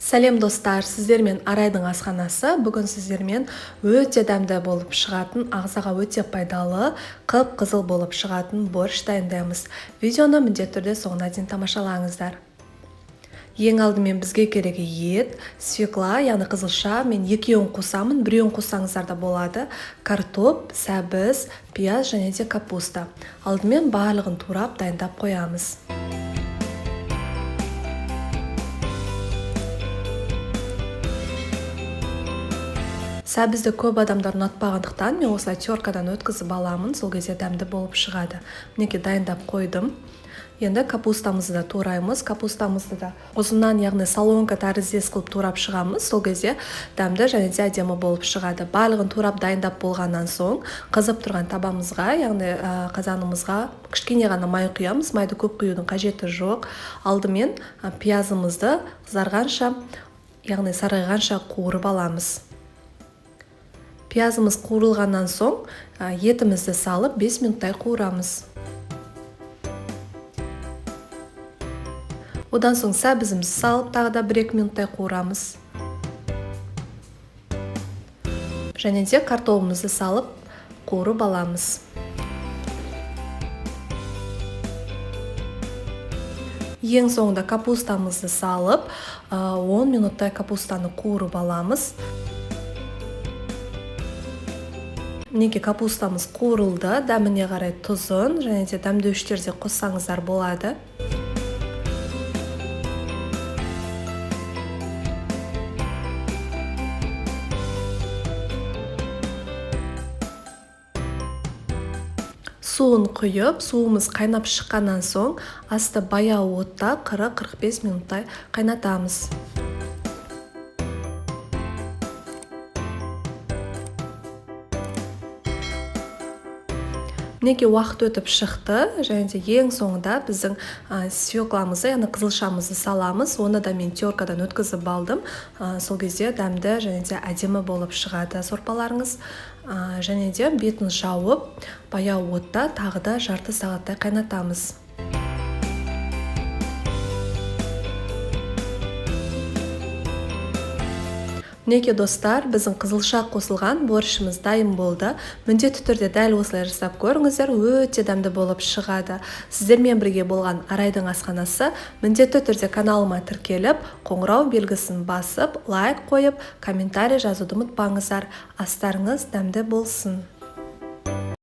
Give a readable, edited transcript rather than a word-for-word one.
Сәлем достар, сіздермен Арайдың асханасы. Бүгін сіздермен өте дәмді болып шығатын, ағзаға өте пайдалы, қып-қызыл болып шығатын борщ дайындаймыз. Видеоны міндетті түрде соңына дейін тамашалаңыздар. Ең алдымен бізге керегі ет, свекла, яғни қызылша. Мен екеуін қосамын, біреуін қоссаңыздар да болады. Картоп, сәбіз, пияз және де капуста. Алдымен барлығын турап дайындап қоямыз. Сәбізді көп адамдар ұнатпағандықтан мен осылай теркадан өткізіп аламын, сол кезде дәмді болып шығады. Мінекей дайындап қойдым. Енді капустамызды да тураймыз. Капустамызды да ұзыннан, яғни солонка тәріздес қылып турап шығамыз. Сол кезде дәмді және де әдемі болып шығады. Барлығын турап дайындап болғаннан соң қызып тұрған табамызға, яғни қазанымызға кішкене ғана май құямыз. Майды көп құюдың қажеті жоқ. Алдымен пиязымызды қызарғанша, яғни сарғайғанша қуырып аламыз. Пиязымыз қуырылғаннан соң етімізді салып 5 минуттай қуырамыз. Одан соң сәбізімізді салып тағы да 1-2 минуттай қуырамыз. Және де картоплымызды салып қуырып аламыз. Ең соңында капустамызды салып 10 минуттай капустаны қуырып аламыз. Мінекей капустамыз қуырылды, дәміне қарай тұзын және де дәмдеуіштерде қоссаңыздар болады. Суын құйып, суымыз қайнап шыққаннан соң асты баяу отта 40-45 минуттай қайнатамыз. Мінекей уақыт өтіп шықты, және де ең соңында біздің свекламызды, яғни қызылшамызды саламыз. Оны да мен теркадан өткізіп алдым. Сол кезде дәмді және де әдемі болып шығады сорпаларыңыз. Және де бетін жауып, баяу отта тағы да жарты сағаттай қайнатамыз. Мінекей достар, біздің қызылша қосылған борщымыз дайын болды. Міндетті түрде дәл осылай жасап көріңіздер, өте дәмді болып шығады. Сіздермен бірге болған Арайдың асханасы. Міндетті түрде каналыма тіркеліп, қоңырау белгісін басып, лайк қойып, комментарий жазуды ұмытпаңыздар. Астарыңыз дәмді болсын.